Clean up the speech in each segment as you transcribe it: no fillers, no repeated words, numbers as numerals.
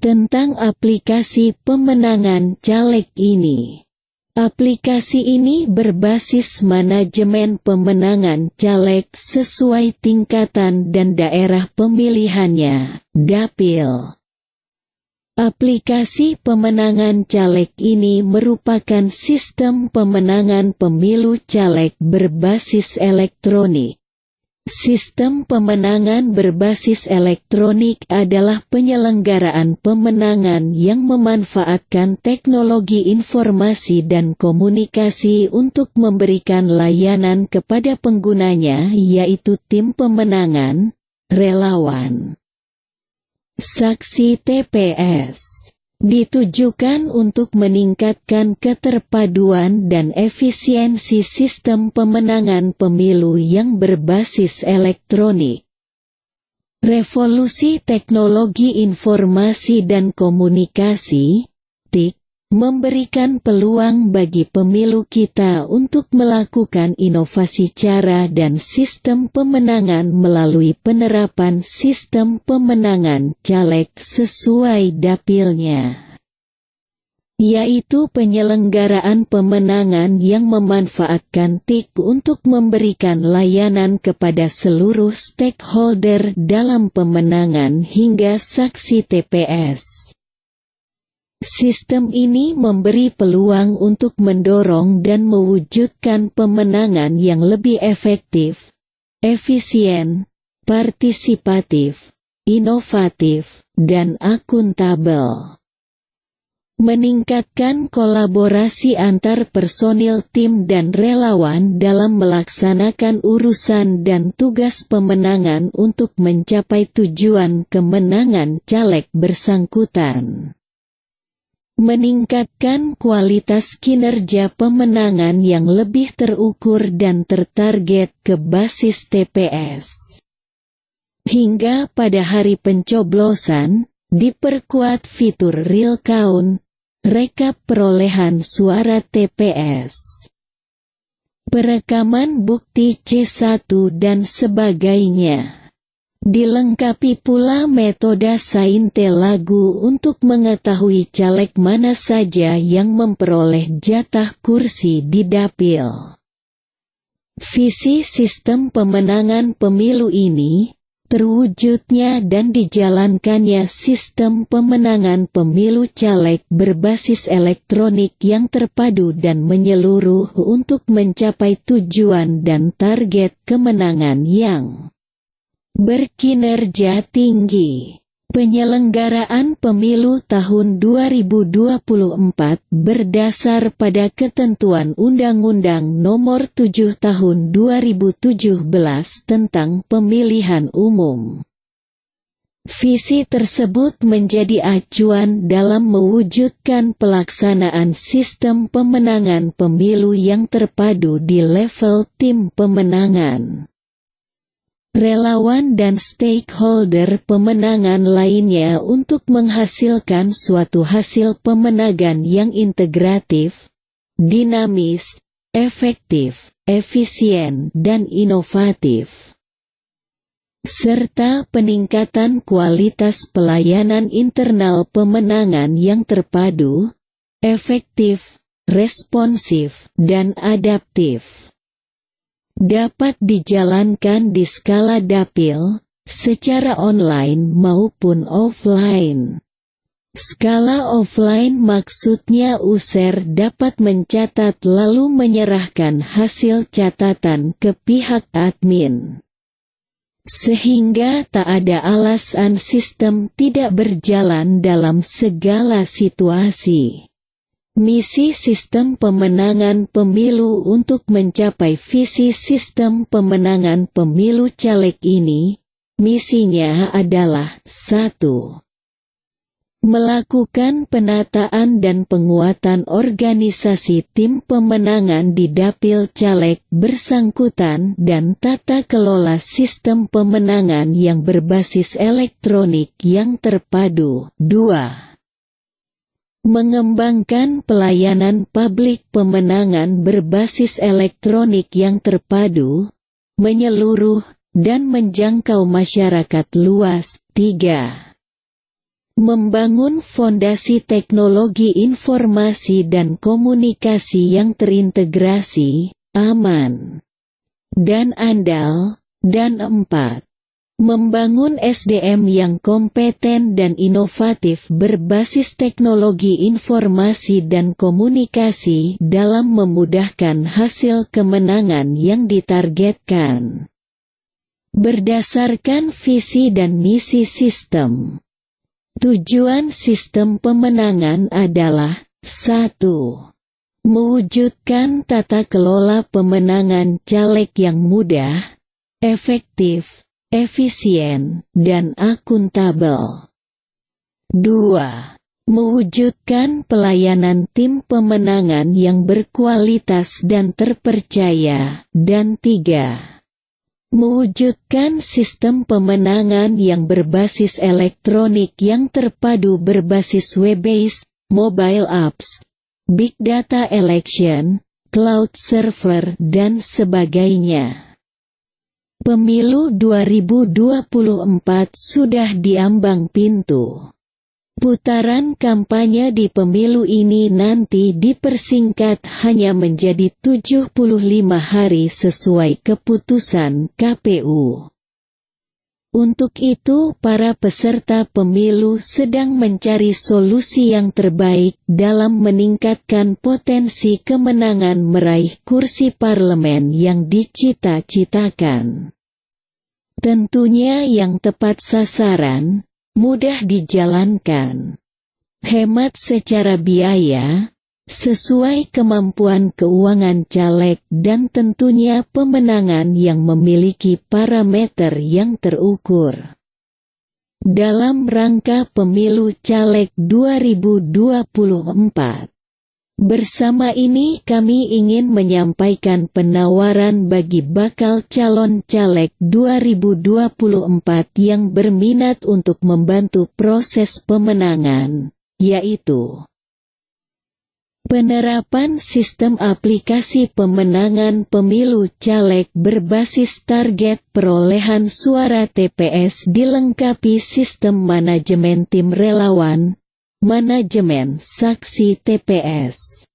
Tentang aplikasi pemenangan caleg ini. Aplikasi ini berbasis manajemen pemenangan caleg sesuai tingkatan dan daerah pemilihannya, Dapil. Aplikasi pemenangan caleg ini merupakan sistem pemenangan pemilu caleg berbasis elektronik. Sistem pemenangan berbasis elektronik adalah penyelenggaraan pemenangan yang memanfaatkan teknologi informasi dan komunikasi untuk memberikan layanan kepada penggunanya, yaitu tim pemenangan, relawan. Saksi TPS ditujukan untuk meningkatkan keterpaduan dan efisiensi sistem pemenangan pemilu yang berbasis elektronik. Revolusi teknologi informasi dan komunikasi, TIK, memberikan peluang bagi pemilu kita untuk melakukan inovasi cara dan sistem pemenangan melalui penerapan sistem pemenangan caleg sesuai dapilnya, yaitu penyelenggaraan pemenangan yang memanfaatkan TIK untuk memberikan layanan kepada seluruh stakeholder dalam pemenangan hingga saksi TPS. Sistem ini memberi peluang untuk mendorong dan mewujudkan pemenangan yang lebih efektif, efisien, partisipatif, inovatif, dan akuntabel. Meningkatkan kolaborasi antar personil tim dan relawan dalam melaksanakan urusan dan tugas pemenangan untuk mencapai tujuan kemenangan caleg bersangkutan. Meningkatkan kualitas kinerja pemenangan yang lebih terukur dan tertarget ke basis TPS. Hingga pada hari pencoblosan, diperkuat fitur real count, rekap perolehan suara TPS, perekaman bukti C1 dan sebagainya. Dilengkapi pula metode sainte lagu untuk mengetahui caleg mana saja yang memperoleh jatah kursi di dapil. Visi sistem pemenangan pemilu ini, terwujudnya dan dijalankannya sistem pemenangan pemilu caleg berbasis elektronik yang terpadu dan menyeluruh untuk mencapai tujuan dan target kemenangan yang berkinerja tinggi. Penyelenggaraan pemilu tahun 2024 berdasar pada ketentuan Undang-Undang Nomor 7 Tahun 2017 tentang Pemilihan Umum. Visi tersebut menjadi acuan dalam mewujudkan pelaksanaan sistem pemenangan pemilu yang terpadu di level tim pemenangan, relawan dan stakeholder pemenangan lainnya untuk menghasilkan suatu hasil pemenangan yang integratif, dinamis, efektif, efisien dan inovatif, serta peningkatan kualitas pelayanan internal pemenangan yang terpadu, efektif, responsif, dan adaptif. Dapat dijalankan di skala dapil, secara online maupun offline. Skala offline maksudnya user dapat mencatat lalu menyerahkan hasil catatan ke pihak admin. Sehingga tak ada alasan sistem tidak berjalan dalam segala situasi. Misi sistem pemenangan pemilu untuk mencapai visi sistem pemenangan pemilu caleg ini, misinya adalah 1. Melakukan penataan dan penguatan organisasi tim pemenangan di dapil caleg bersangkutan dan tata kelola sistem pemenangan yang berbasis elektronik yang terpadu. 2. Mengembangkan pelayanan publik pemenangan berbasis elektronik yang terpadu, menyeluruh, dan menjangkau masyarakat luas. 3. Membangun fondasi teknologi informasi dan komunikasi yang terintegrasi, aman, dan andal. Dan 4. Membangun SDM yang kompeten dan inovatif berbasis teknologi informasi dan komunikasi dalam memudahkan hasil kemenangan yang ditargetkan. Berdasarkan visi dan misi sistem, tujuan sistem pemenangan adalah 1. Mewujudkan tata kelola pemenangan caleg yang mudah, efektif, efisien, dan akuntabel. 2. Mewujudkan pelayanan tim pemenangan yang berkualitas dan terpercaya. Dan 3. Mewujudkan sistem pemenangan yang berbasis elektronik yang terpadu berbasis web-based, mobile apps, big data election, cloud server, dan sebagainya. Pemilu 2024 sudah diambang pintu. Putaran kampanye di pemilu ini nanti dipersingkat hanya menjadi 75 hari sesuai keputusan KPU. Untuk itu para peserta pemilu sedang mencari solusi yang terbaik dalam meningkatkan potensi kemenangan meraih kursi parlemen yang dicita-citakan. Tentunya yang tepat sasaran, mudah dijalankan, hemat secara biaya, sesuai kemampuan keuangan caleg dan tentunya pemenangan yang memiliki parameter yang terukur. Dalam rangka pemilu caleg 2024. Bersama ini kami ingin menyampaikan penawaran bagi bakal calon caleg 2024 yang berminat untuk membantu proses pemenangan, yaitu penerapan sistem aplikasi pemenangan pemilu caleg berbasis target perolehan suara TPS dilengkapi sistem manajemen tim relawan, manajemen saksi TPS,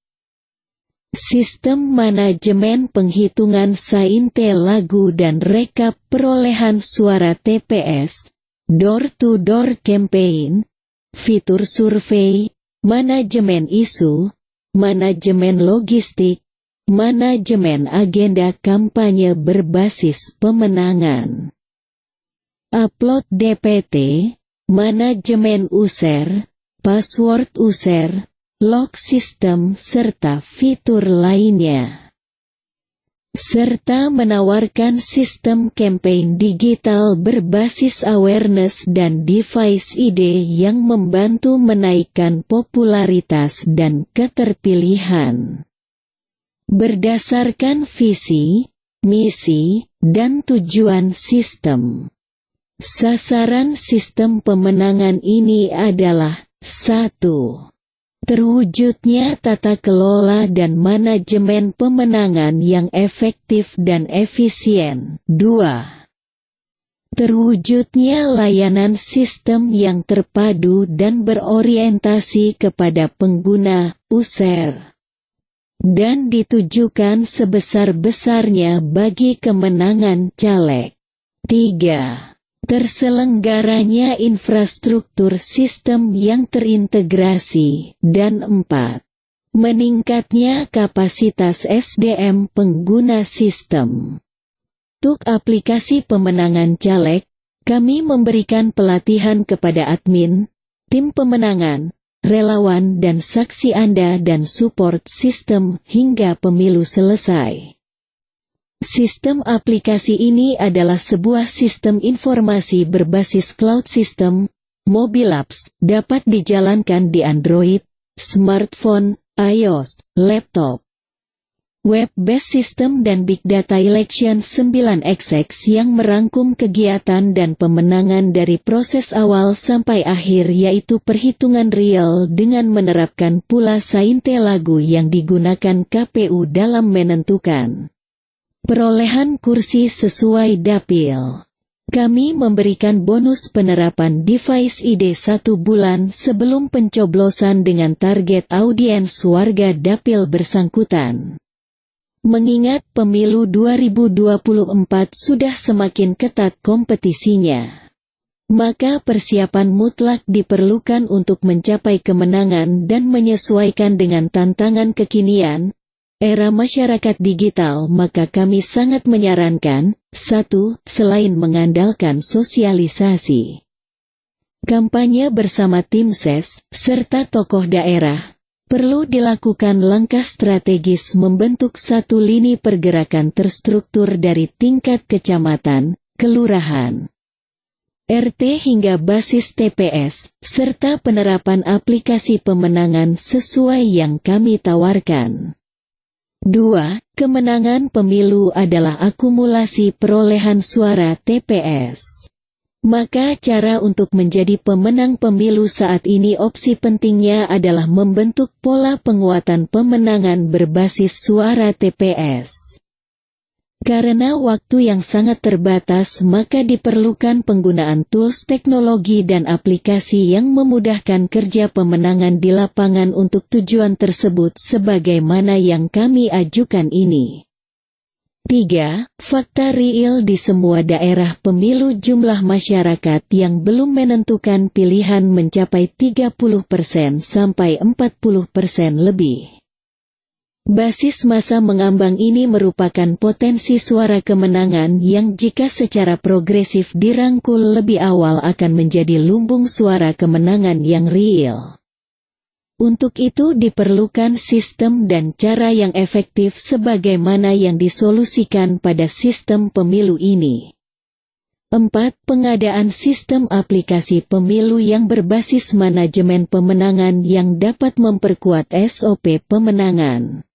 sistem manajemen penghitungan sainte lagu dan rekap perolehan suara TPS, door-to-door campaign, fitur survei, manajemen isu, manajemen logistik, manajemen agenda kampanye berbasis pemenangan, upload DPT, manajemen user, password user, log sistem serta fitur lainnya. Serta menawarkan sistem campaign digital berbasis awareness dan device ID yang membantu menaikkan popularitas dan keterpilihan. Berdasarkan visi, misi, dan tujuan sistem. Sasaran sistem pemenangan ini adalah 1. Terwujudnya tata kelola dan manajemen pemenangan yang efektif dan efisien. 2. Terwujudnya layanan sistem yang terpadu dan berorientasi kepada pengguna, user, dan ditujukan sebesar-besarnya bagi kemenangan caleg. 3. terselenggaranya infrastruktur sistem yang terintegrasi, dan 4. Meningkatnya kapasitas SDM pengguna sistem. Untuk aplikasi pemenangan caleg, kami memberikan pelatihan kepada admin, tim pemenangan, relawan dan saksi Anda dan support sistem hingga pemilu selesai. Sistem aplikasi ini adalah sebuah sistem informasi berbasis cloud system, mobile apps, dapat dijalankan di Android, smartphone, iOS, laptop, web-based system dan Big Data Election 9XX yang merangkum kegiatan dan pemenangan dari proses awal sampai akhir, yaitu perhitungan real dengan menerapkan pula sainte lagu yang digunakan KPU dalam menentukan perolehan kursi sesuai dapil. Kami memberikan bonus penerapan device ID 1 bulan sebelum pencoblosan dengan target audiens warga dapil bersangkutan. Mengingat pemilu 2024 sudah semakin ketat kompetisinya, maka persiapan mutlak diperlukan untuk mencapai kemenangan dan menyesuaikan dengan tantangan kekinian, era masyarakat digital. Maka kami sangat menyarankan, 1. Selain mengandalkan sosialisasi, kampanye bersama tim ses, serta tokoh daerah, perlu dilakukan langkah strategis membentuk satu lini pergerakan terstruktur dari tingkat kecamatan, kelurahan, RT hingga basis TPS, serta penerapan aplikasi pemenangan sesuai yang kami tawarkan. 2. Kemenangan pemilu adalah akumulasi perolehan suara TPS. Maka cara untuk menjadi pemenang pemilu saat ini, opsi pentingnya adalah membentuk pola penguatan pemenangan berbasis suara TPS. Karena waktu yang sangat terbatas, maka diperlukan penggunaan tools teknologi dan aplikasi yang memudahkan kerja pemenangan di lapangan untuk tujuan tersebut sebagaimana yang kami ajukan ini. 3. Fakta real di semua daerah pemilu, jumlah masyarakat yang belum menentukan pilihan mencapai 30% sampai 40% lebih. Basis masa mengambang ini merupakan potensi suara kemenangan yang jika secara progresif dirangkul lebih awal akan menjadi lumbung suara kemenangan yang real. Untuk itu diperlukan sistem dan cara yang efektif sebagaimana yang disolusikan pada sistem pemilu ini. 4. Pengadaan sistem aplikasi pemilu yang berbasis manajemen pemenangan yang dapat memperkuat SOP pemenangan.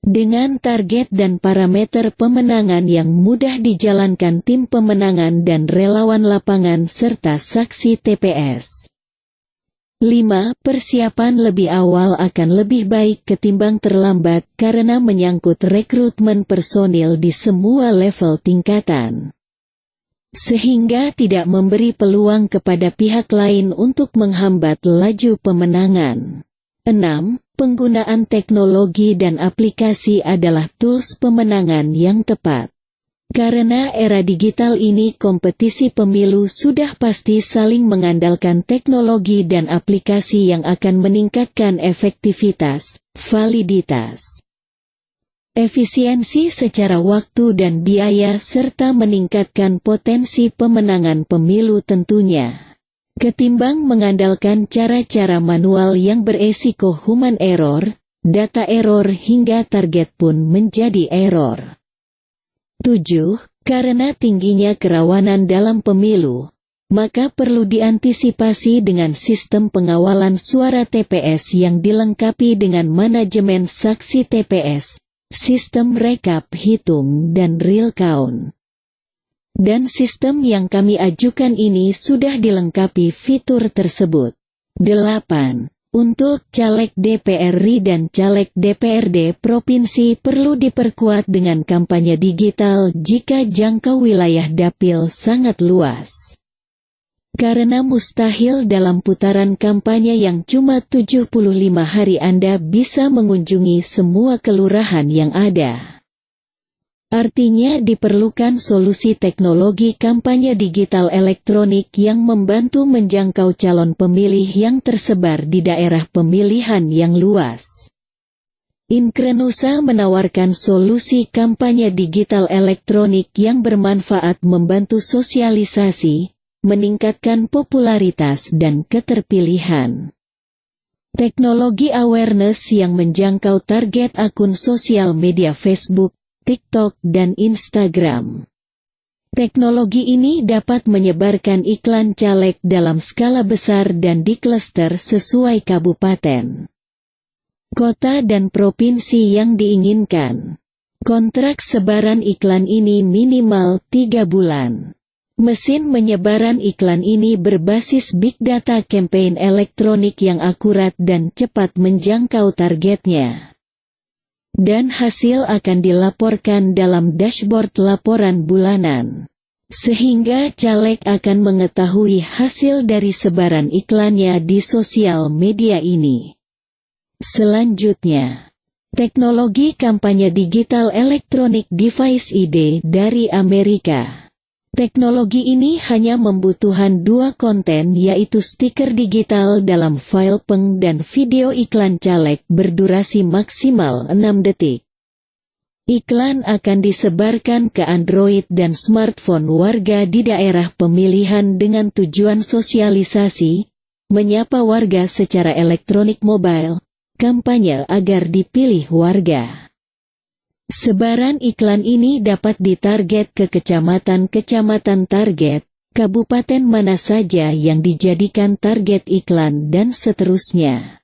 Dengan target dan parameter pemenangan yang mudah dijalankan tim pemenangan dan relawan lapangan serta saksi TPS. 5. Persiapan lebih awal akan lebih baik ketimbang terlambat karena menyangkut rekrutmen personil di semua level tingkatan, sehingga tidak memberi peluang kepada pihak lain untuk menghambat laju pemenangan. 6. Penggunaan teknologi dan aplikasi adalah tools pemenangan yang tepat. Karena era digital ini kompetisi pemilu sudah pasti saling mengandalkan teknologi dan aplikasi yang akan meningkatkan efektivitas, validitas, efisiensi secara waktu dan biaya serta meningkatkan potensi pemenangan pemilu tentunya. Ketimbang mengandalkan cara-cara manual yang beresiko human error, data error hingga target pun menjadi error. 7. Karena tingginya kerawanan dalam pemilu, maka perlu diantisipasi dengan sistem pengawalan suara TPS yang dilengkapi dengan manajemen saksi TPS, sistem rekap hitung dan real count. Dan sistem yang kami ajukan ini sudah dilengkapi fitur tersebut. 8. Untuk caleg DPR RI dan caleg DPRD provinsi perlu diperkuat dengan kampanye digital jika jangkau wilayah dapil sangat luas. Karena mustahil dalam putaran kampanye yang cuma 75 hari Anda bisa mengunjungi semua kelurahan yang ada. Artinya diperlukan solusi teknologi kampanye digital elektronik yang membantu menjangkau calon pemilih yang tersebar di daerah pemilihan yang luas. Inkrenusa menawarkan solusi kampanye digital elektronik yang bermanfaat membantu sosialisasi, meningkatkan popularitas dan keterpilihan. Teknologi awareness yang menjangkau target akun sosial media Facebook, TikTok, dan Instagram. Teknologi ini dapat menyebarkan iklan caleg dalam skala besar dan di klaster sesuai kabupaten, kota dan provinsi yang diinginkan. Kontrak sebaran iklan ini minimal 3 bulan. Mesin menyebaran iklan ini berbasis big data campaign elektronik yang akurat dan cepat menjangkau targetnya. Dan hasil akan dilaporkan dalam dashboard laporan bulanan. Sehingga caleg akan mengetahui hasil dari sebaran iklannya di sosial media ini. Selanjutnya, teknologi kampanye digital elektronik Device ID dari Amerika. Teknologi ini hanya membutuhkan 2 konten, yaitu stiker digital dalam file peng dan video iklan caleg berdurasi maksimal 6 detik. Iklan akan disebarkan ke Android dan smartphone warga di daerah pemilihan dengan tujuan sosialisasi, menyapa warga secara elektronik mobile, kampanye agar dipilih warga. Sebaran iklan ini dapat ditarget ke kecamatan-kecamatan target, kabupaten mana saja yang dijadikan target iklan dan seterusnya.